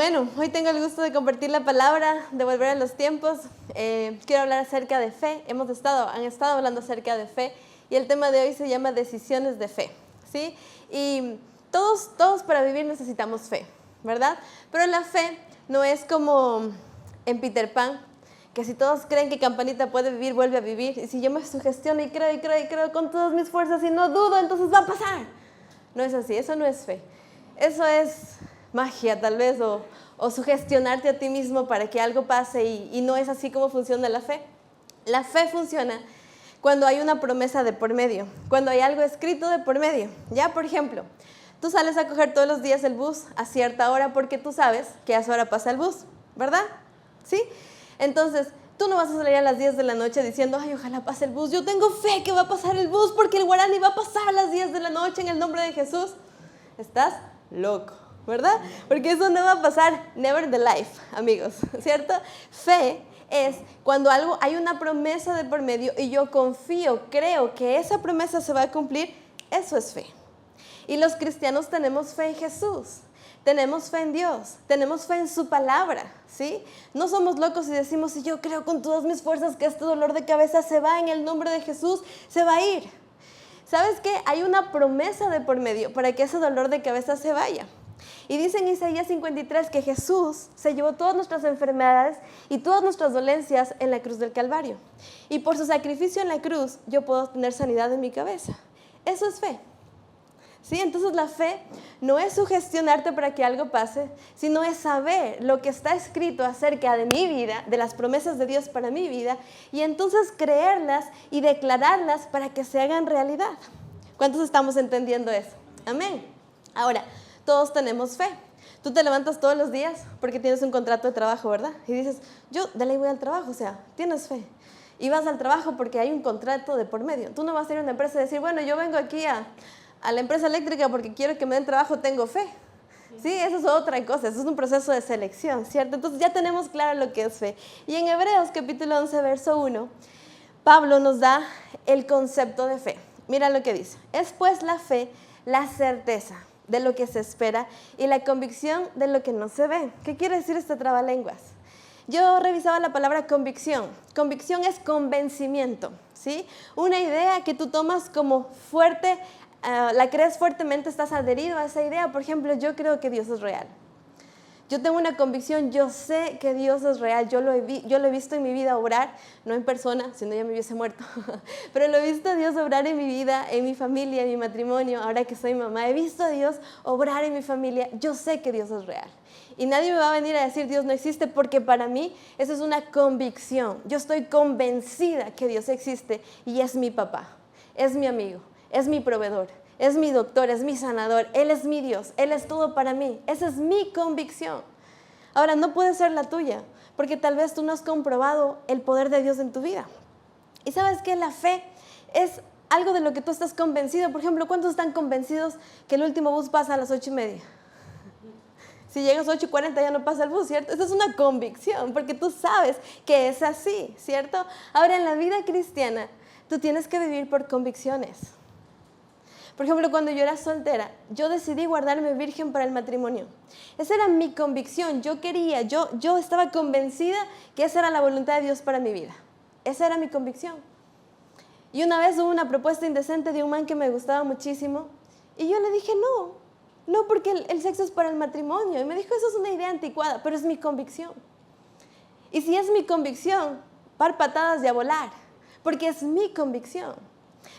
Bueno, hoy tengo el gusto de compartir la palabra, de volver a los tiempos. Quiero hablar acerca de fe. Han estado hablando acerca de fe y el tema de hoy se llama decisiones de fe, ¿sí? Y todos para vivir necesitamos fe, ¿verdad? Pero la fe no es como en Peter Pan, que si todos creen que Campanita puede vivir, vuelve a vivir. Y si yo me sugestiono y creo con todas mis fuerzas y no dudo, entonces va a pasar. No es así, eso no es fe. Eso es magia tal vez, o sugestionarte a ti mismo para que algo pase y no es así como funciona la fe. La fe funciona cuando hay una promesa de por medio, cuando hay algo escrito de por medio. Ya, por ejemplo, tú sales a coger todos los días el bus a cierta hora porque tú sabes que a esa hora pasa el bus, ¿verdad? ¿Sí? Entonces, tú no vas a salir a las 10 de la noche diciendo, ay, ojalá pase el bus. Yo tengo fe que va a pasar el bus porque el guaraní va a pasar a las 10 de la noche en el nombre de Jesús. Estás loco, ¿verdad? Porque eso no va a pasar, never the life, amigos, ¿cierto? Fe es cuando hay una promesa de por medio y yo confío, creo que esa promesa se va a cumplir, eso es fe. Y los cristianos tenemos fe en Jesús, tenemos fe en Dios, tenemos fe en su palabra, ¿sí? No somos locos y decimos, si yo creo con todas mis fuerzas que este dolor de cabeza se va en el nombre de Jesús, se va a ir. ¿Sabes qué? Hay una promesa de por medio para que ese dolor de cabeza se vaya. Y dice en Isaías 53 que Jesús se llevó todas nuestras enfermedades y todas nuestras dolencias en la cruz del Calvario. Y por su sacrificio en la cruz yo puedo tener sanidad en mi cabeza. Eso es fe. ¿Sí? Entonces la fe no es sugestionarte para que algo pase, sino es saber lo que está escrito acerca de mi vida, de las promesas de Dios para mi vida, y entonces creerlas y declararlas para que se hagan realidad. ¿Cuántos estamos entendiendo eso? Amén. Ahora, todos tenemos fe. Tú te levantas todos los días porque tienes un contrato de trabajo, ¿verdad? Y dices, yo de ley voy al trabajo, o sea, tienes fe. Y vas al trabajo porque hay un contrato de por medio. Tú no vas a ir a una empresa y decir, bueno, yo vengo aquí a la empresa eléctrica porque quiero que me den trabajo, tengo fe. Sí, eso es otra cosa, eso es un proceso de selección, ¿cierto? Entonces ya tenemos claro lo que es fe. Y en Hebreos capítulo 11, verso 1, Pablo nos da el concepto de fe. Mira lo que dice. Es pues la fe, la certeza de lo que se espera y la convicción de lo que no se ve. ¿Qué quiere decir este trabalenguas? Yo revisaba la palabra convicción. Convicción es convencimiento, ¿sí? Una idea que tú tomas como fuerte, la crees fuertemente, estás adherido a esa idea. Por ejemplo, yo creo que Dios es real. Yo tengo una convicción, yo sé que Dios es real, yo lo he visto en mi vida obrar, no en persona, si no ya me hubiese muerto, pero lo he visto a Dios obrar en mi vida, en mi familia, en mi matrimonio, ahora que soy mamá, he visto a Dios obrar en mi familia, yo sé que Dios es real. Y nadie me va a venir a decir Dios no existe, porque para mí eso es una convicción. Yo estoy convencida que Dios existe y es mi papá, es mi amigo, es mi proveedor. Es mi doctor, es mi sanador, Él es mi Dios, Él es todo para mí. Esa es mi convicción. Ahora, no puede ser la tuya, porque tal vez tú no has comprobado el poder de Dios en tu vida. Y sabes que la fe es algo de lo que tú estás convencido. Por ejemplo, ¿cuántos están convencidos que el último bus pasa a las 8:30? Si llegas a 8:40 ya no pasa el bus, ¿cierto? Esa es una convicción, porque tú sabes que es así, ¿cierto? Ahora, en la vida cristiana, tú tienes que vivir por convicciones. Por ejemplo, cuando yo era soltera, yo decidí guardarme virgen para el matrimonio. Esa era mi convicción. Yo estaba convencida que esa era la voluntad de Dios para mi vida. Esa era mi convicción. Y una vez hubo una propuesta indecente de un man que me gustaba muchísimo. Y yo le dije, no porque el sexo es para el matrimonio. Y me dijo, eso es una idea anticuada, pero es mi convicción. Y si es mi convicción, par patadas y a volar, porque es mi convicción.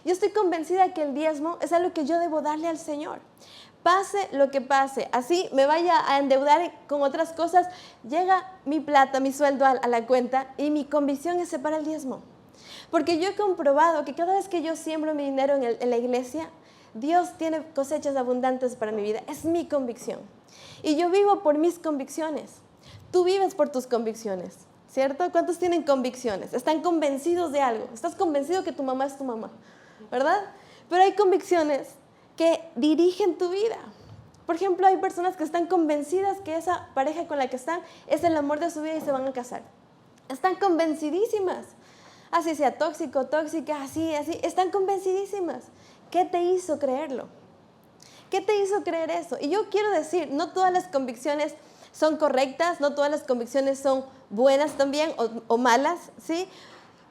Yo estoy convencida que el diezmo es algo que yo debo darle al Señor. Pase lo que pase, así me vaya a endeudar con otras cosas, llega mi plata, mi sueldo a la cuenta y mi convicción es separar el diezmo. Porque yo he comprobado que cada vez que yo siembro mi dinero en la iglesia, Dios tiene cosechas abundantes para mi vida. Es mi convicción. Y yo vivo por mis convicciones. Tú vives por tus convicciones, ¿cierto? ¿Cuántos tienen convicciones? Están convencidos de algo. Estás convencido que tu mamá es tu mamá, ¿verdad? Pero hay convicciones que dirigen tu vida. Por ejemplo, hay personas que están convencidas que esa pareja con la que están es el amor de su vida y se van a casar. Están convencidísimas. Así sea tóxico, tóxica, así. Están convencidísimas. ¿Qué te hizo creerlo? ¿Qué te hizo creer eso? Y yo quiero decir, no todas las convicciones son correctas, no todas las convicciones son buenas también o malas, ¿sí?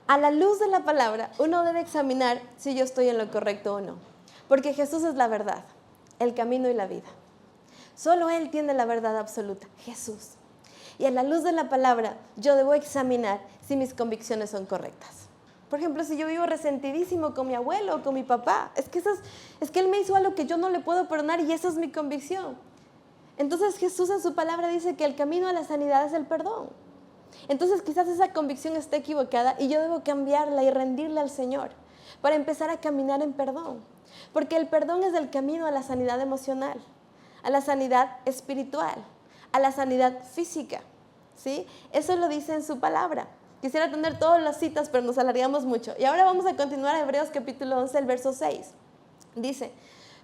A la luz de la palabra, uno debe examinar si yo estoy en lo correcto o no. Porque Jesús es la verdad, el camino y la vida. Solo Él tiene la verdad absoluta, Jesús. Y a la luz de la palabra, yo debo examinar si mis convicciones son correctas. Por ejemplo, si yo vivo resentidísimo con mi abuelo o con mi papá, es que él me hizo algo que yo no le puedo perdonar y esa es mi convicción. Entonces Jesús en su palabra dice que el camino a la sanidad es el perdón. Entonces quizás esa convicción esté equivocada y yo debo cambiarla y rendirla al Señor para empezar a caminar en perdón. Porque el perdón es el camino a la sanidad emocional, a la sanidad espiritual, a la sanidad física, ¿sí? Eso lo dice en su palabra. Quisiera tener todas las citas, pero nos alargamos mucho. Y ahora vamos a continuar a Hebreos capítulo 11, el verso 6. Dice,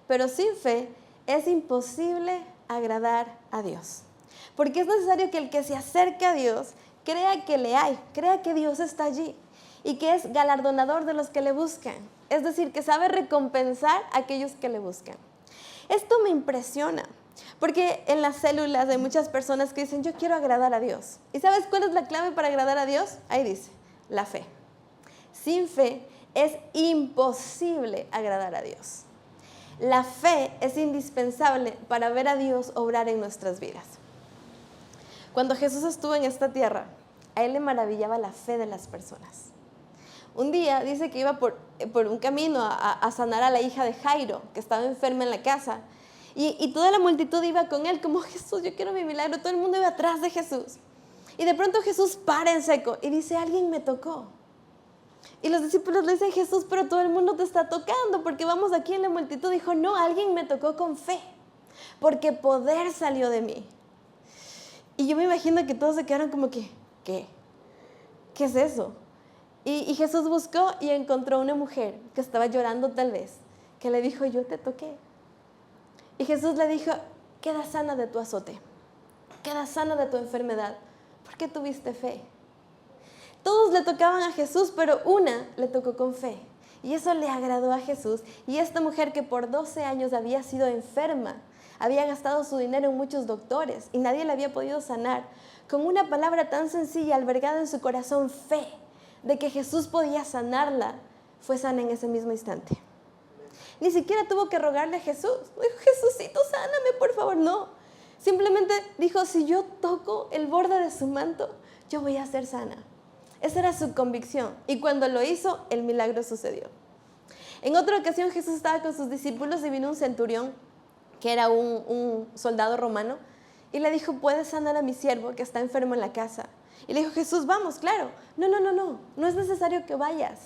pero sin fe es imposible agradar a Dios. Porque es necesario que el que se acerque a Dios crea que le hay, crea que Dios está allí y que es galardonador de los que le buscan. Es decir, que sabe recompensar a aquellos que le buscan. Esto me impresiona, porque en las células hay muchas personas que dicen, yo quiero agradar a Dios. ¿Y sabes cuál es la clave para agradar a Dios? Ahí dice, la fe. Sin fe es imposible agradar a Dios. La fe es indispensable para ver a Dios obrar en nuestras vidas. Cuando Jesús estuvo en esta tierra, a Él le maravillaba la fe de las personas. Un día dice que iba por un camino a sanar a la hija de Jairo, que estaba enferma en la casa. Y toda la multitud iba con Él como, Jesús, yo quiero mi milagro. Todo el mundo iba atrás de Jesús. Y de pronto Jesús para en seco y dice, alguien me tocó. Y los discípulos le dicen, Jesús, pero todo el mundo te está tocando porque vamos aquí en la multitud. Dijo, no, alguien me tocó con fe, porque poder salió de mí. Y yo me imagino que todos se quedaron como que, ¿qué? ¿Qué es eso? Y Jesús buscó y encontró una mujer que estaba llorando tal vez, que le dijo, yo te toqué. Y Jesús le dijo, queda sana de tu azote, queda sana de tu enfermedad, porque tuviste fe. Todos le tocaban a Jesús, pero una le tocó con fe. Y eso le agradó a Jesús. Y esta mujer que por 12 años había sido enferma, había gastado su dinero en muchos doctores y nadie la había podido sanar, con una palabra tan sencilla, albergada en su corazón, fe, de que Jesús podía sanarla, fue sana en ese mismo instante. Ni siquiera tuvo que rogarle a Jesús. Dijo, Jesucito, sáname, por favor. No. Simplemente dijo, si yo toco el borde de su manto, yo voy a ser sana. Esa era su convicción. Y cuando lo hizo, el milagro sucedió. En otra ocasión, Jesús estaba con sus discípulos y vino un centurión, que era un soldado romano, y le dijo, ¿puedes sanar a mi siervo que está enfermo en la casa? Y le dijo, Jesús, vamos, claro. No es necesario que vayas,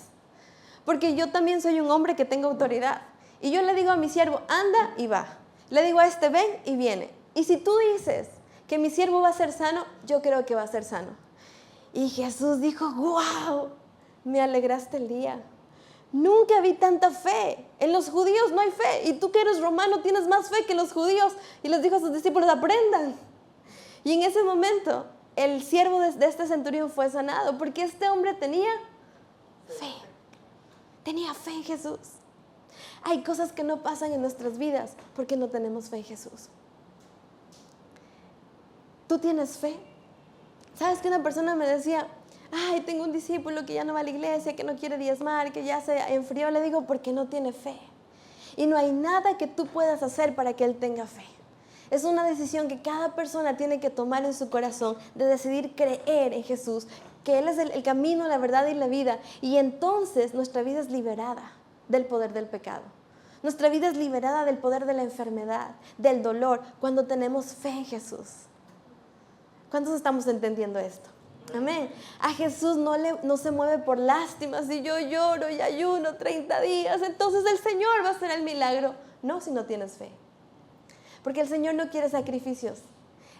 porque yo también soy un hombre que tengo autoridad. Y yo le digo a mi siervo, anda y va. Le digo a este, ven y viene. Y si tú dices que mi siervo va a ser sano, yo creo que va a ser sano. Y Jesús dijo, wow, me alegraste el día. Nunca vi tanta fe. En los judíos no hay fe. Y tú que eres romano tienes más fe que los judíos. Y les dijo a sus discípulos, aprendan. Y en ese momento, el siervo de este centurión fue sanado, porque este hombre tenía fe. Tenía fe en Jesús. Hay cosas que no pasan en nuestras vidas porque no tenemos fe en Jesús. ¿Tú tienes fe? ¿Sabes que una persona me decía, ay, tengo un discípulo que ya no va a la iglesia, que no quiere diezmar, que ya se enfrió? Le digo, porque no tiene fe. Y no hay nada que tú puedas hacer para que él tenga fe. Es una decisión que cada persona tiene que tomar en su corazón, de decidir creer en Jesús, que Él es el camino, la verdad y la vida. Y entonces nuestra vida es liberada del poder del pecado. Nuestra vida es liberada del poder de la enfermedad, del dolor, cuando tenemos fe en Jesús. ¿Cuántos estamos entendiendo esto? Amén. A Jesús no se mueve por lástimas. Si yo lloro y ayuno 30 días, entonces el Señor va a hacer el milagro. No, si no tienes fe. Porque el Señor no quiere sacrificios.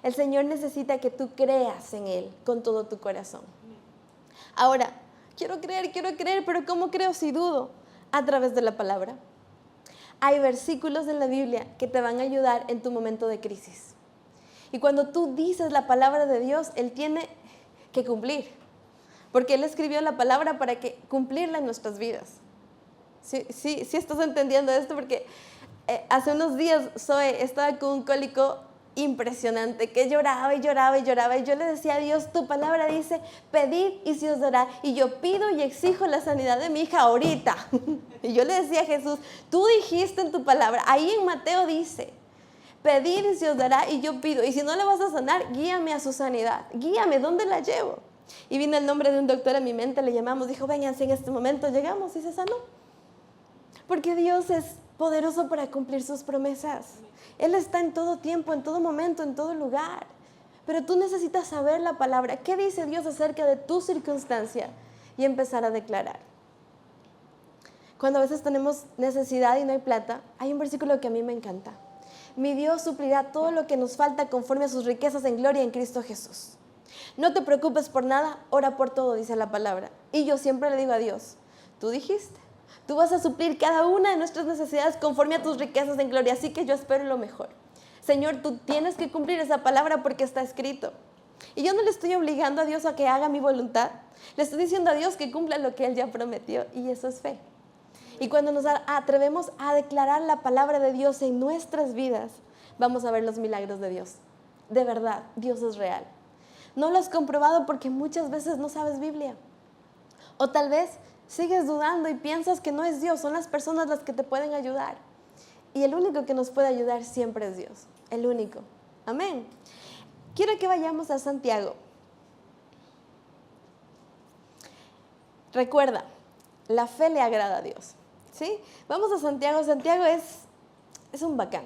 El Señor necesita que tú creas en Él con todo tu corazón. Ahora, quiero creer, pero ¿cómo creo si dudo? A través de la palabra. Hay versículos en la Biblia que te van a ayudar en tu momento de crisis. Y cuando tú dices la palabra de Dios, Él tiene que cumplir. Porque Él escribió la palabra para cumplirla en nuestras vidas. ¿Sí estás entendiendo esto? Porque hace unos días Zoe estaba con un cólico impresionante, que lloraba y lloraba y lloraba. Y yo le decía a Dios, tu palabra dice, pedid y se os dará. Y yo pido y exijo la sanidad de mi hija ahorita. Y yo le decía a Jesús, tú dijiste en tu palabra, ahí en Mateo dice, pedid y se os dará, y yo pido. Y si no le vas a sanar, guíame a su sanidad. Guíame, ¿dónde la llevo? Y vino el nombre de un doctor a mi mente, le llamamos, dijo, vénganse en este momento, llegamos y se sanó. Porque Dios es poderoso para cumplir sus promesas. Él está en todo tiempo, en todo momento, en todo lugar. Pero tú necesitas saber la palabra. ¿Qué dice Dios acerca de tu circunstancia? Y empezar a declarar. Cuando a veces tenemos necesidad y no hay plata, hay un versículo que a mí me encanta. Mi Dios suplirá todo lo que nos falta conforme a sus riquezas en gloria en Cristo Jesús. No te preocupes por nada, ora por todo, dice la palabra. Y yo siempre le digo a Dios, tú dijiste, tú vas a suplir cada una de nuestras necesidades conforme a tus riquezas en gloria, así que yo espero lo mejor. Señor, tú tienes que cumplir esa palabra porque está escrito. Y yo no le estoy obligando a Dios a que haga mi voluntad, le estoy diciendo a Dios que cumpla lo que Él ya prometió, y eso es fe. Y cuando nos atrevemos a declarar la palabra de Dios en nuestras vidas, vamos a ver los milagros de Dios. De verdad, Dios es real. No lo has comprobado porque muchas veces no sabes Biblia. O tal vez sigues dudando y piensas que no es Dios, son las personas las que te pueden ayudar. Y el único que nos puede ayudar siempre es Dios. El único. Amén. Quiero que vayamos a Santiago. Recuerda, la fe le agrada a Dios. ¿Sí? Vamos a Santiago. Santiago es un bacán.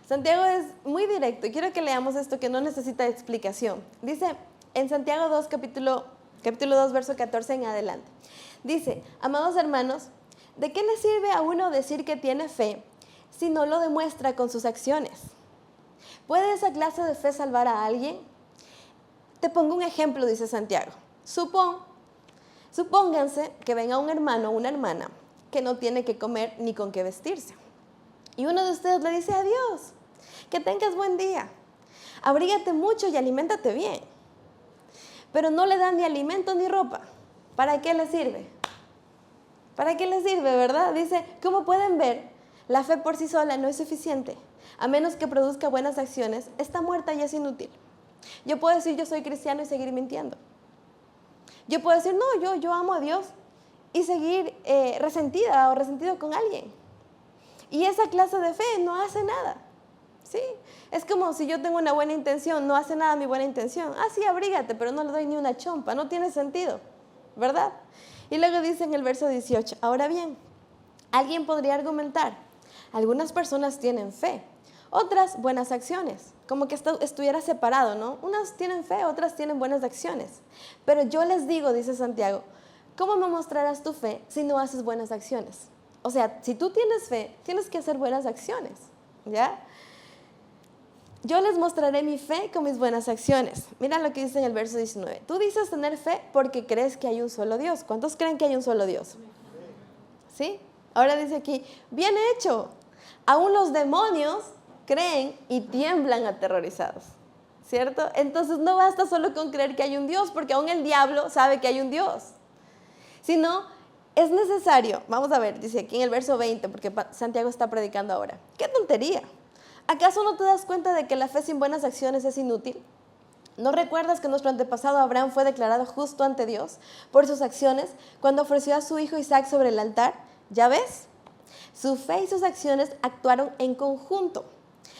Santiago es muy directo y quiero que leamos esto que no necesita explicación. Dice en Santiago 2, capítulo 2, verso 14 en adelante. Dice, amados hermanos, ¿de qué le sirve a uno decir que tiene fe si no lo demuestra con sus acciones? ¿Puede esa clase de fe salvar a alguien? Te pongo un ejemplo, dice Santiago. Supónganse que venga un hermano o una hermana que no tiene que comer ni con qué vestirse. Y uno de ustedes le dice, adiós, que tengas buen día, abrígate mucho y aliméntate bien. Pero no le dan ni alimento ni ropa. ¿Para qué le sirve? ¿Para qué le sirve, verdad? Dice, como pueden ver, la fe por sí sola no es suficiente. A menos que produzca buenas acciones, está muerta y es inútil. Yo puedo decir, yo soy cristiano y seguir mintiendo. Yo puedo decir, no, yo amo a Dios y seguir resentida o resentido con alguien. Y esa clase de fe no hace nada. ¿Sí? Es como si yo tengo una buena intención, no hace nada mi buena intención. Ah, sí, abrígate, pero no le doy ni una chompa, no tiene sentido, ¿verdad? Y luego dice en el verso 18, ahora bien, alguien podría argumentar, algunas personas tienen fe, otras buenas acciones, como que estuviera separado, ¿no? Unas tienen fe, otras tienen buenas acciones. Pero yo les digo, dice Santiago, ¿cómo me mostrarás tu fe si no haces buenas acciones? O sea, si tú tienes fe, tienes que hacer buenas acciones, ¿ya? Yo les mostraré mi fe con mis buenas acciones. Mira lo que dice en el verso 19. Tú dices tener fe porque crees que hay un solo Dios. ¿Cuántos creen que hay un solo Dios? ¿Sí? Ahora dice aquí, bien hecho. Aún los demonios creen y tiemblan aterrorizados. ¿Cierto? Entonces no basta solo con creer que hay un Dios, porque aún el diablo sabe que hay un Dios. Sino es necesario, vamos a ver, dice aquí en el verso 20, porque Santiago está predicando ahora. ¡Qué tontería! ¿Acaso no te das cuenta de que la fe sin buenas acciones es inútil? ¿No recuerdas que nuestro antepasado Abraham fue declarado justo ante Dios por sus acciones cuando ofreció a su hijo Isaac sobre el altar? ¿Ya ves? Su fe y sus acciones actuaron en conjunto.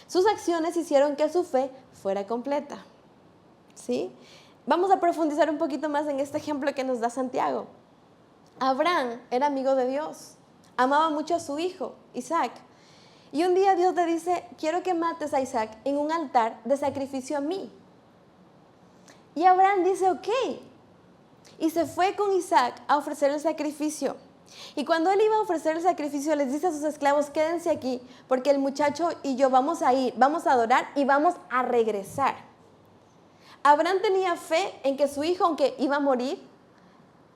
Sus acciones hicieron que su fe fuera completa. ¿Sí? Vamos a profundizar un poquito más en este ejemplo que nos da Santiago. Abraham era amigo de Dios, amaba mucho a su hijo, Isaac. Y un día Dios le dice, quiero que mates a Isaac en un altar de sacrificio a mí. Y Abraham dice, ok. Y se fue con Isaac a ofrecer el sacrificio. Y cuando él iba a ofrecer el sacrificio, les dice a sus esclavos, quédense aquí, porque el muchacho y yo vamos a ir, vamos a adorar y vamos a regresar. Abraham tenía fe en que su hijo, aunque iba a morir,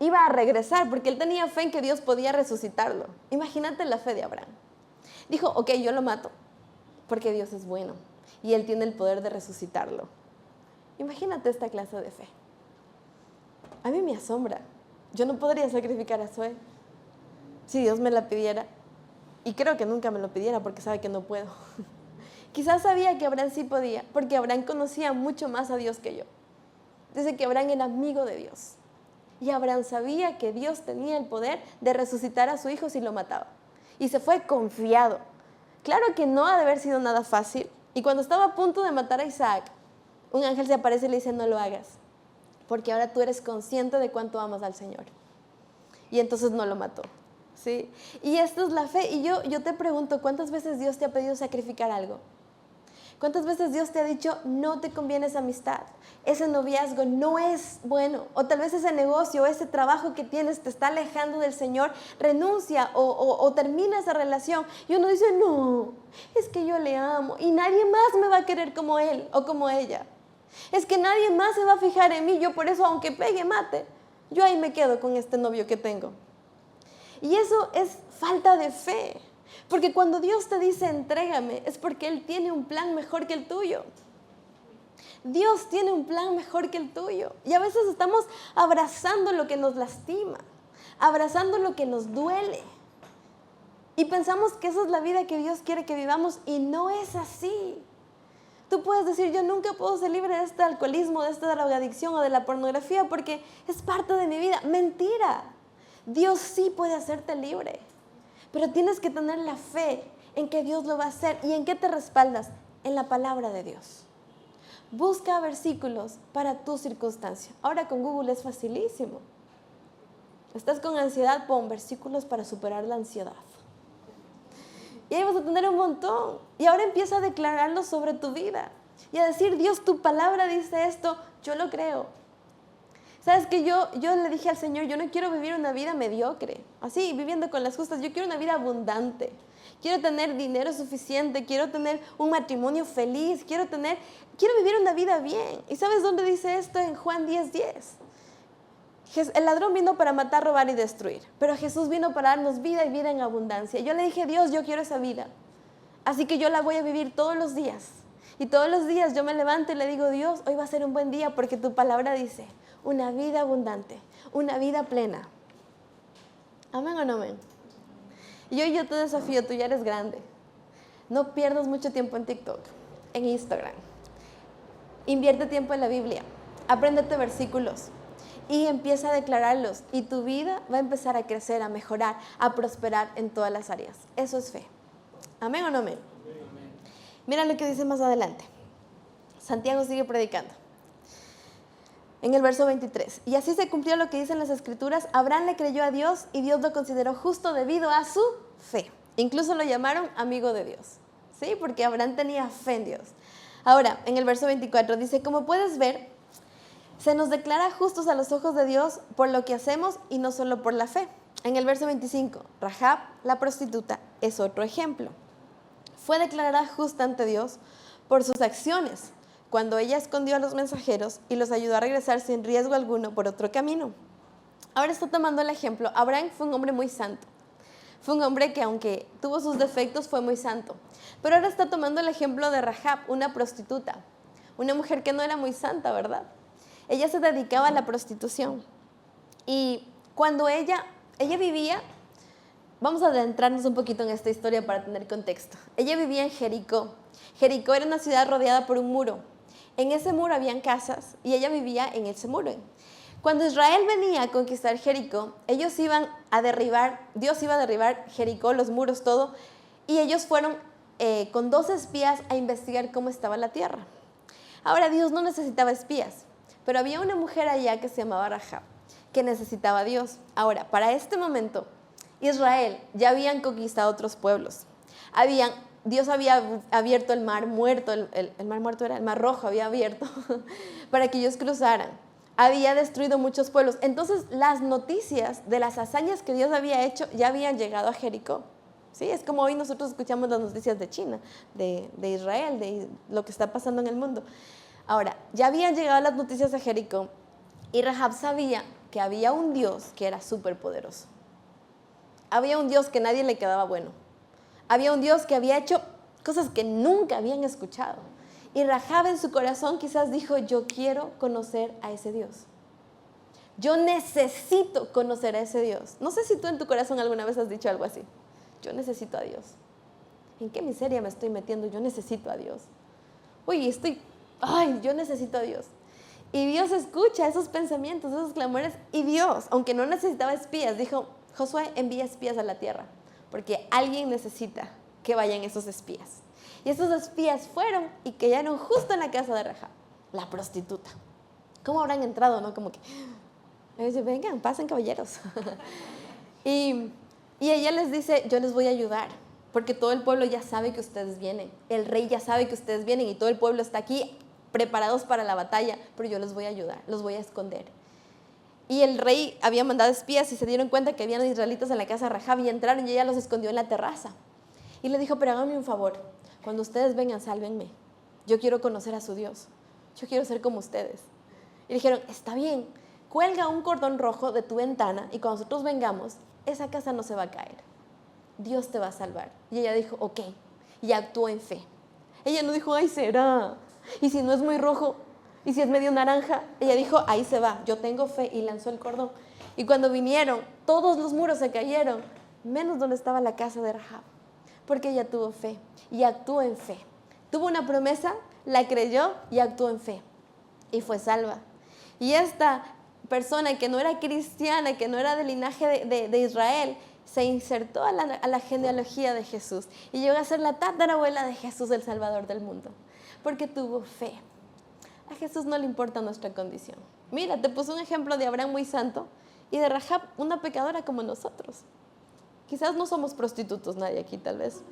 iba a regresar, porque él tenía fe en que Dios podía resucitarlo. Imagínate la fe de Abraham. Dijo, ok, yo lo mato, porque Dios es bueno y Él tiene el poder de resucitarlo. Imagínate esta clase de fe. A mí me asombra. Yo no podría sacrificar a Zoe si Dios me la pidiera. Y creo que nunca me lo pidiera porque sabe que no puedo. Quizás sabía que Abraham sí podía, porque Abraham conocía mucho más a Dios que yo. Dice que Abraham era amigo de Dios. Y Abraham sabía que Dios tenía el poder de resucitar a su hijo si lo mataba. Y se fue confiado. Claro que no ha de haber sido nada fácil. Y cuando estaba a punto de matar a Isaac, un ángel se aparece y le dice, no lo hagas, porque ahora tú eres consciente de cuánto amas al Señor. Y entonces no lo mató. ¿Sí? Y esto es la fe. Y yo te pregunto, ¿cuántas veces Dios te ha pedido sacrificar algo? ¿Cuántas veces Dios te ha dicho, no te conviene esa amistad? Ese noviazgo no es bueno. O tal vez ese negocio, ese trabajo que tienes te está alejando del Señor. Renuncia o termina esa relación. Y uno dice, no, es que yo le amo y nadie más me va a querer como él o como ella. Es que nadie más se va a fijar en mí. Yo por eso, aunque pegue, mate, yo ahí me quedo con este novio que tengo. Y eso es falta de fe. Porque cuando Dios te dice entrégame, es porque Él tiene un plan mejor que el tuyo. Dios tiene un plan mejor que el tuyo. Y a veces estamos abrazando lo que nos lastima, abrazando lo que nos duele. Y pensamos que esa es la vida que Dios quiere que vivamos y no es así. Tú puedes decir, yo nunca puedo ser libre de este alcoholismo, de esta drogadicción o de la pornografía porque es parte de mi vida. Mentira. Dios sí puede hacerte libre. Pero tienes que tener la fe en que Dios lo va a hacer. ¿Y en qué te respaldas? En la palabra de Dios. Busca versículos para tu circunstancia. Ahora con Google es facilísimo. Estás con ansiedad, pon versículos para superar la ansiedad. Y ahí vas a tener un montón. Y ahora empieza a declararlo sobre tu vida. Y a decir, Dios, tu palabra dice esto, yo lo creo. Sabes que yo le dije al Señor, yo no quiero vivir una vida mediocre, así, viviendo con las justas. Yo quiero una vida abundante. Quiero tener dinero suficiente, quiero tener un matrimonio feliz, quiero vivir una vida bien. ¿Y sabes dónde dice esto? En Juan 10:10. El ladrón vino para matar, robar y destruir, pero Jesús vino para darnos vida y vida en abundancia. Yo le dije, Dios, yo quiero esa vida, así que yo la voy a vivir todos los días. Y todos los días yo me levanto y le digo, Dios, hoy va a ser un buen día porque tu palabra dice, una vida abundante, una vida plena. ¿Amén o no amén? Y hoy yo te desafío, tú ya eres grande. No pierdas mucho tiempo en TikTok, en Instagram. Invierte tiempo en la Biblia, apréndete versículos y empieza a declararlos. Y tu vida va a empezar a crecer, a mejorar, a prosperar en todas las áreas. Eso es fe. ¿Amén o no amén? Mira lo que dice más adelante. Santiago sigue predicando. En el verso 23. Y así se cumplió lo que dicen las Escrituras. Abraham le creyó a Dios y Dios lo consideró justo debido a su fe. Incluso lo llamaron amigo de Dios. ¿Sí? Porque Abraham tenía fe en Dios. Ahora, en el verso 24 dice, como puedes ver, se nos declara justos a los ojos de Dios por lo que hacemos y no solo por la fe. En el verso 25, Rahab, la prostituta, es otro ejemplo. Fue declarada justa ante Dios por sus acciones, cuando ella escondió a los mensajeros y los ayudó a regresar sin riesgo alguno por otro camino. Ahora está tomando el ejemplo. Abraham fue un hombre muy santo. Fue un hombre que, aunque tuvo sus defectos, fue muy santo. Pero ahora está tomando el ejemplo de Rahab, una prostituta. Una mujer que no era muy santa, ¿verdad? Ella se dedicaba a la prostitución. Y cuando ella vivía, vamos a adentrarnos un poquito en esta historia para tener contexto. Ella vivía en Jericó. Jericó era una ciudad rodeada por un muro. En ese muro habían casas y ella vivía en ese muro. Cuando Israel venía a conquistar Jericó, ellos iban a derribar, Dios iba a derribar Jericó, los muros, todo, y ellos fueron con 2 espías a investigar cómo estaba la tierra. Ahora, Dios no necesitaba espías, pero había una mujer allá que se llamaba Rahab, que necesitaba a Dios. Ahora, para este momento, Israel ya habían conquistado otros pueblos. Dios había abierto el mar muerto, el mar muerto era el mar rojo, había abierto para que ellos cruzaran. Había destruido muchos pueblos. Entonces las noticias de las hazañas que Dios había hecho ya habían llegado a Jericó. ¿Sí? Es como hoy nosotros escuchamos las noticias de China, de Israel, de lo que está pasando en el mundo. Ahora, ya habían llegado las noticias a Jericó y Rahab sabía que había un Dios que era súper poderoso. Había un Dios que nadie le quedaba bueno. Había un Dios que había hecho cosas que nunca habían escuchado. Y Rahab en su corazón quizás dijo, yo quiero conocer a ese Dios. Yo necesito conocer a ese Dios. No sé si tú en tu corazón alguna vez has dicho algo así. Yo necesito a Dios. ¿en qué miseria me estoy metiendo? Yo necesito a Dios. Yo necesito a Dios. Y Dios escucha esos pensamientos, esos clamores. Y Dios, aunque no necesitaba espías, dijo, Josué, envía espías a la tierra, porque alguien necesita que vayan esos espías. Y esos espías fueron y cayeron justo en la casa de Rahab, la prostituta. ¿Cómo habrán entrado, no? Como que, vengan, pasen, caballeros. y ella les dice, yo les voy a ayudar, porque todo el pueblo ya sabe que ustedes vienen. El rey ya sabe que ustedes vienen y todo el pueblo está aquí preparados para la batalla, pero yo les voy a ayudar, los voy a esconder. Y el rey había mandado espías y se dieron cuenta que habían israelitas en la casa de Rahab y entraron y ella los escondió en la terraza. Y le dijo, pero háganme un favor, cuando ustedes vengan, sálvenme. Yo quiero conocer a su Dios. Yo quiero ser como ustedes. Y dijeron, está bien, cuelga un cordón rojo de tu ventana y cuando nosotros vengamos, esa casa no se va a caer. Dios te va a salvar. Y ella dijo, ok, y actuó en fe. Ella no dijo, ay, será. Y si no es muy rojo, y si es medio naranja, ella dijo, ahí se va, yo tengo fe, y lanzó el cordón. Y cuando vinieron, todos los muros se cayeron, menos donde estaba la casa de Rahab, porque ella tuvo fe y actuó en fe. Tuvo una promesa, la creyó y actuó en fe, y fue salva. Y esta persona que no era cristiana, que no era del linaje de Israel, se insertó a la genealogía de Jesús y llegó a ser la tatarabuela de Jesús, el Salvador del mundo, porque tuvo fe. A Jesús no le importa nuestra condición. Mira, te puse un ejemplo de Abraham muy santo y de Rahab, una pecadora como nosotros. Quizás no somos prostitutos, nadie aquí tal vez,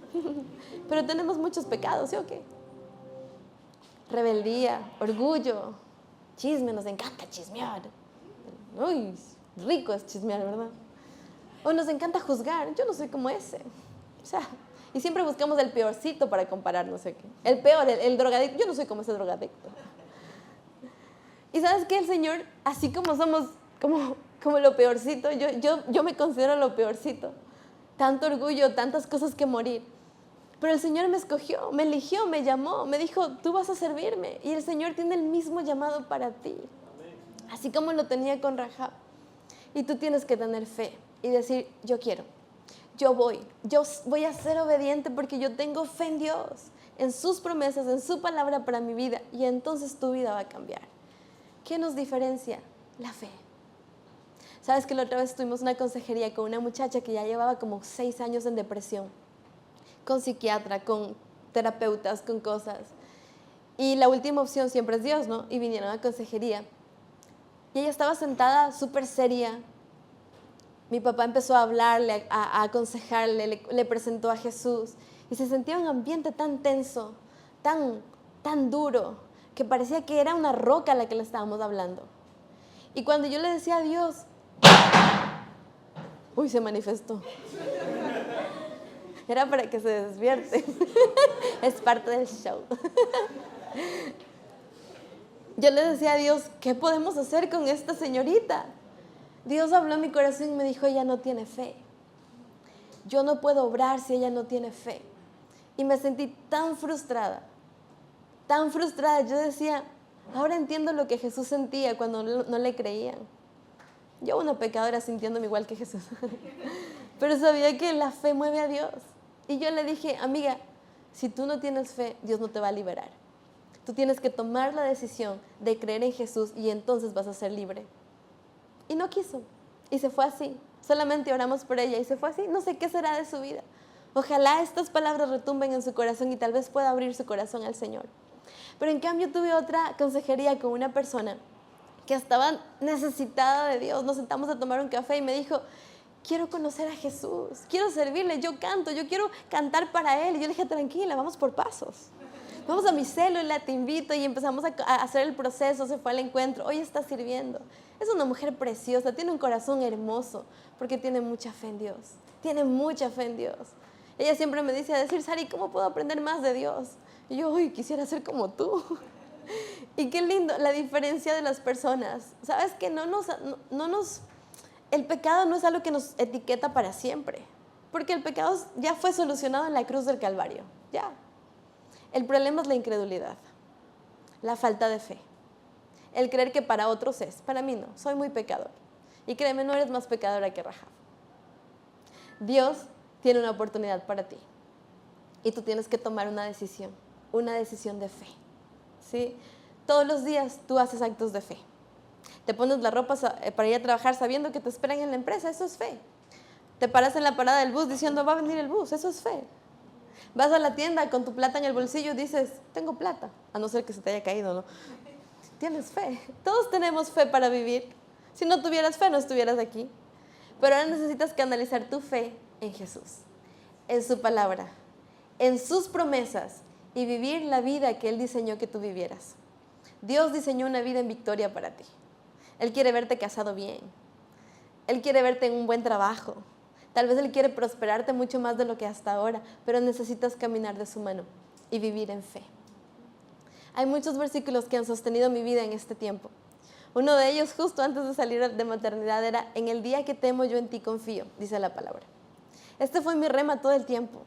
pero tenemos muchos pecados, ¿sí o qué? Rebeldía, orgullo, chisme, nos encanta chismear. Uy, rico es chismear, ¿verdad? O nos encanta juzgar, yo no soy como ese. O sea, y siempre buscamos el peorcito para comparar, no sé qué. El peor, el drogadicto, yo no soy como ese drogadicto. Y ¿sabes qué? El Señor, así como somos como lo peorcito, yo me considero lo peorcito. Tanto orgullo, tantas cosas que morir. Pero el Señor me escogió, me eligió, me llamó, me dijo, tú vas a servirme. Y el Señor tiene el mismo llamado para ti. Así como lo tenía con Rahab. Y tú tienes que tener fe y decir, yo quiero, yo voy a ser obediente porque yo tengo fe en Dios, en sus promesas, en su palabra para mi vida. Y entonces tu vida va a cambiar. ¿Qué nos diferencia? La fe. ¿Sabes que la otra vez tuvimos una consejería con una muchacha que ya llevaba como 6 años en depresión? Con psiquiatra, con terapeutas, con cosas. Y la última opción siempre es Dios, ¿no? Y vinieron a consejería. Y ella estaba sentada súper seria. Mi papá empezó a hablarle, a aconsejarle, le presentó a Jesús. Y se sentía un ambiente tan tenso, tan duro, que parecía que era una roca a la que le estábamos hablando. Y cuando yo le decía a Dios, se manifestó. Era para que se despierte. Es parte del show. Yo le decía a Dios, ¿qué podemos hacer con esta señorita? Dios habló en mi corazón y me dijo, ella no tiene fe. Yo no puedo obrar si ella no tiene fe. Y me sentí tan frustrada. Yo decía, ahora entiendo lo que Jesús sentía cuando no le creían. Yo, una pecadora, sintiéndome igual que Jesús. Pero sabía que la fe mueve a Dios. Y yo le dije, amiga, si tú no tienes fe, Dios no te va a liberar. Tú tienes que tomar la decisión de creer en Jesús y entonces vas a ser libre. Y no quiso. Y se fue así. Solamente oramos por ella y se fue así. No sé qué será de su vida. Ojalá estas palabras retumben en su corazón y tal vez pueda abrir su corazón al Señor. Pero en cambio tuve otra consejería con una persona que estaba necesitada de Dios. Nos sentamos a tomar un café y me dijo, quiero conocer a Jesús, quiero servirle, yo canto, yo quiero cantar para Él. Y yo le dije, tranquila, vamos por pasos. Vamos a mi célula, te invito, y empezamos a hacer el proceso, se fue al encuentro, hoy está sirviendo. Es una mujer preciosa, tiene un corazón hermoso, porque tiene mucha fe en Dios, tiene mucha fe en Dios. Ella siempre me dice, Sari, ¿cómo puedo aprender más de Dios? Y yo, quisiera ser como tú. Y qué lindo, la diferencia de las personas. ¿Sabes que el pecado no es algo que nos etiqueta para siempre? Porque el pecado ya fue solucionado en la cruz del Calvario, ya. El problema es la incredulidad, la falta de fe. El creer que para otros es, para mí no, soy muy pecador. Y créeme, no eres más pecadora que Rahab. Dios tiene una oportunidad para ti. y tú tienes que tomar una decisión de fe, ¿sí? Todos los días tú haces actos de fe. Te pones la ropa para ir a trabajar sabiendo que te esperan en la empresa, eso es fe. Te paras en la parada del bus diciendo, va a venir el bus, eso es fe. Vas a la tienda con tu plata en el bolsillo y dices, tengo plata, a no ser que se te haya caído, ¿no? Tienes fe. Todos tenemos fe para vivir. Si no tuvieras fe, no estuvieras aquí. Pero ahora necesitas canalizar tu fe en Jesús, en su palabra, en sus promesas y vivir la vida que Él diseñó que tú vivieras. Dios diseñó una vida en victoria para ti. Él quiere verte casado bien. Él quiere verte en un buen trabajo. Tal vez Él quiere prosperarte mucho más de lo que hasta ahora, pero necesitas caminar de su mano y vivir en fe. Hay muchos versículos que han sostenido mi vida en este tiempo. Uno de ellos, justo antes de salir de maternidad, era: en el día que temo, yo en ti confío, dice la palabra. Este fue mi rema todo el tiempo.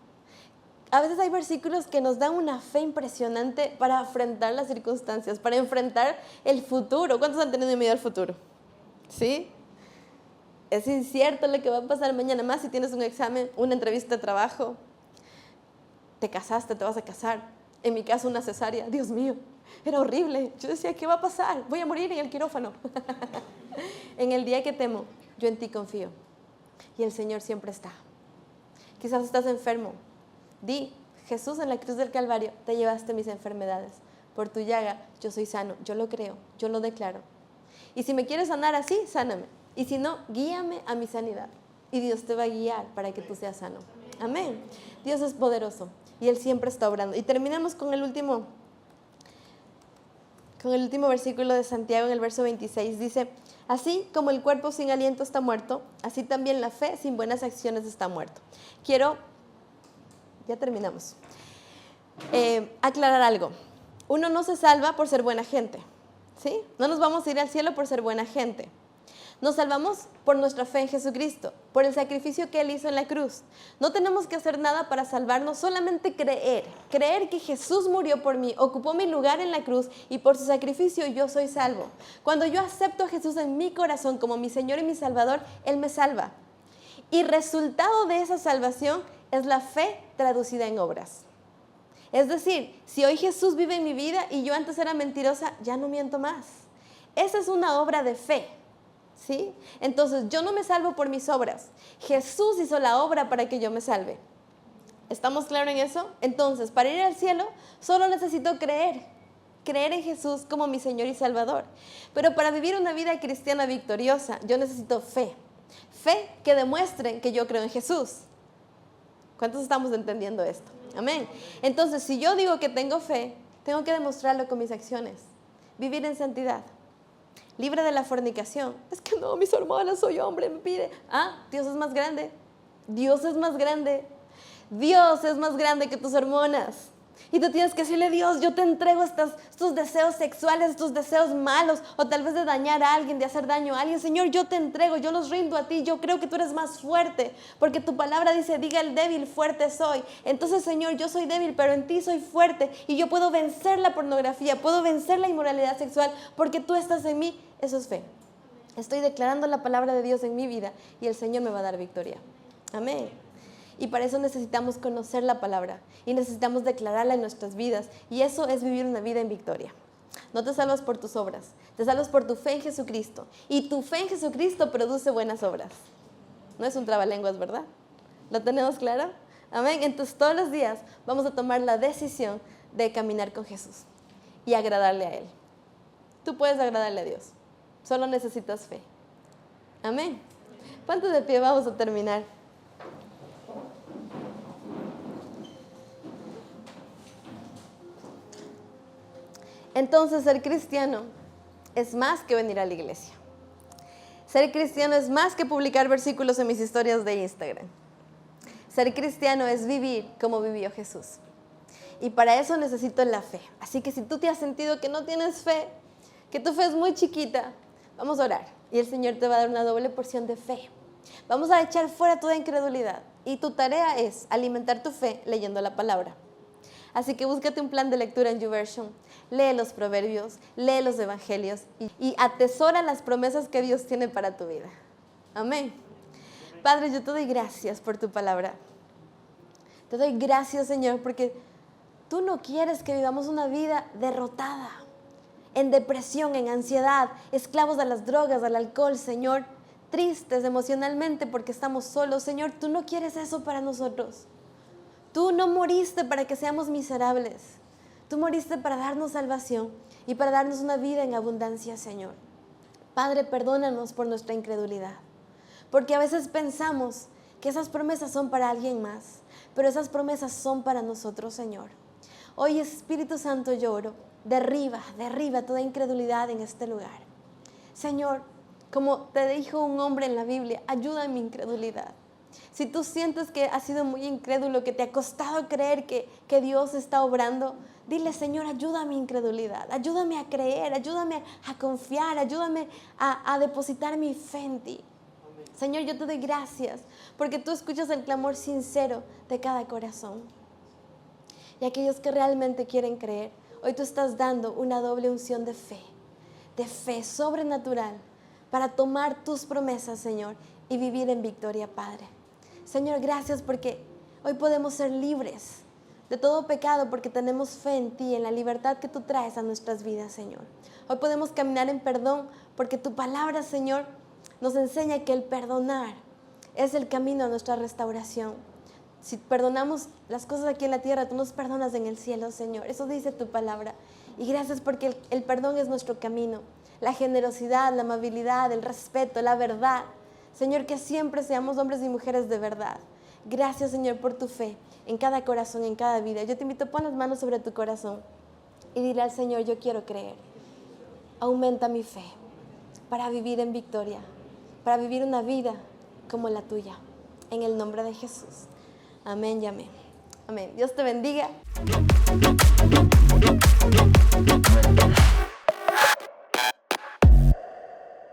A veces hay versículos que nos dan una fe impresionante para afrontar las circunstancias, para enfrentar el futuro. ¿Cuántos han tenido miedo al futuro? ¿Sí? Es incierto lo que va a pasar mañana, más si tienes un examen, una entrevista de trabajo. Te casaste, te vas a casar. En mi caso, una cesárea. Dios mío, era horrible. Yo decía, ¿qué va a pasar? Voy a morir en el quirófano. En el día que temo, yo en ti confío. Y el Señor siempre está. Quizás estás enfermo. Di: Jesús, en la cruz del Calvario, te llevaste mis enfermedades. Por tu llaga, yo soy sano. Yo lo creo, yo lo declaro. Y si me quieres sanar así, sáname. Y si no, guíame a mi sanidad. Y Dios te va a guiar para que tú seas sano. Amén. Dios es poderoso y Él siempre está obrando. Y terminamos con el último versículo de Santiago, en el verso 26. Dice: así como el cuerpo sin aliento está muerto, así también la fe sin buenas acciones está muerto. Ya terminamos. Aclarar algo. Uno no se salva por ser buena gente, ¿sí? No nos vamos a ir al cielo por ser buena gente. Nos salvamos por nuestra fe en Jesucristo, por el sacrificio que Él hizo en la cruz. No tenemos que hacer nada para salvarnos, solamente creer que Jesús murió por mí, ocupó mi lugar en la cruz y por su sacrificio yo soy salvo. Cuando yo acepto a Jesús en mi corazón como mi Señor y mi Salvador, Él me salva. Y resultado de esa salvación es la fe traducida en obras. Es decir, si hoy Jesús vive en mi vida y yo antes era mentirosa, ya no miento más. Esa es una obra de fe. ¿Sí? Entonces yo no me salvo por mis obras. Jesús hizo la obra para que yo me salve. ¿Estamos claros en eso? Entonces, para ir al cielo solo necesito creer en Jesús como mi Señor y Salvador. Pero para vivir una vida cristiana victoriosa, yo necesito fe que demuestre que yo creo en Jesús. ¿Cuántos estamos entendiendo esto? Amén. Entonces, si yo digo que tengo fe, tengo que demostrarlo con mis acciones. Vivir en santidad. Libre de la fornicación. Es que no, mis hermanas, soy hombre, me pide. Dios es más grande. Dios es más grande. Dios es más grande que tus hormonas. Y tú tienes que decirle: Dios, yo te entrego estos deseos sexuales, estos deseos malos, o tal vez de dañar a alguien, de hacer daño a alguien. Señor, yo te entrego, yo los rindo a ti. Yo creo que tú eres más fuerte, porque tu palabra dice: diga el débil, fuerte soy. Entonces, Señor, yo soy débil, pero en ti soy fuerte. Y yo puedo vencer la pornografía, puedo vencer la inmoralidad sexual, porque tú estás en mí. Eso es fe. Estoy declarando la palabra de Dios en mi vida y el Señor me va a dar victoria. Amén. Y para eso necesitamos conocer la palabra y necesitamos declararla en nuestras vidas. Y eso es vivir una vida en victoria. No te salvas por tus obras, te salvas por tu fe en Jesucristo. Y tu fe en Jesucristo produce buenas obras. No es un trabalenguas, ¿verdad? ¿Lo tenemos claro? Amén. Entonces todos los días vamos a tomar la decisión de caminar con Jesús y agradarle a Él. Tú puedes agradarle a Dios. Solo necesitas fe. Amén. Ponte de pie, vamos a terminar. Entonces, ser cristiano es más que venir a la iglesia. Ser cristiano es más que publicar versículos en mis historias de Instagram. Ser cristiano es vivir como vivió Jesús. Y para eso necesito la fe. Así que si tú te has sentido que no tienes fe, que tu fe es muy chiquita, vamos a orar. Y el Señor te va a dar una doble porción de fe. Vamos a echar fuera toda incredulidad. Y tu tarea es alimentar tu fe leyendo la palabra. Así que búscate un plan de lectura en YouVersion. Lee los proverbios, lee los evangelios y atesora las promesas que Dios tiene para tu vida. Amén. Padre, yo te doy gracias por tu palabra. Te doy gracias, Señor, porque tú no quieres que vivamos una vida derrotada, en depresión, en ansiedad, esclavos de las drogas, del alcohol, Señor, tristes emocionalmente porque estamos solos. Señor, tú no quieres eso para nosotros. Tú no moriste para que seamos miserables. Tú moriste para darnos salvación y para darnos una vida en abundancia, Señor. Padre, perdónanos por nuestra incredulidad, porque a veces pensamos que esas promesas son para alguien más, pero esas promesas son para nosotros, Señor. Hoy, Espíritu Santo, yo oro, derriba toda incredulidad en este lugar. Señor, como te dijo un hombre en la Biblia, ayuda a mi incredulidad. Si tú sientes que has sido muy incrédulo, que te ha costado creer que Dios está obrando, dile, Señor, ayuda a mi incredulidad, ayúdame a creer, ayúdame a confiar, ayúdame a depositar mi fe en ti. Amén. Señor, yo te doy gracias porque tú escuchas el clamor sincero de cada corazón. Y aquellos que realmente quieren creer, hoy tú estás dando una doble unción de fe sobrenatural para tomar tus promesas, Señor, y vivir en victoria, Padre. Señor, gracias porque hoy podemos ser libres de todo pecado porque tenemos fe en ti, en la libertad que tú traes a nuestras vidas, Señor. Hoy podemos caminar en perdón porque tu palabra, Señor, nos enseña que el perdonar es el camino a nuestra restauración. Si perdonamos las cosas aquí en la tierra, tú nos perdonas en el cielo, Señor. Eso dice tu palabra. Y gracias porque el perdón es nuestro camino. La generosidad, la amabilidad, el respeto, la verdad. Señor, que siempre seamos hombres y mujeres de verdad. Gracias, Señor, por tu fe en cada corazón, en cada vida. Yo te invito, pon las manos sobre tu corazón y dile al Señor, yo quiero creer. Aumenta mi fe para vivir en victoria, para vivir una vida como la tuya. En el nombre de Jesús. Amén y amén. Amén. Dios te bendiga.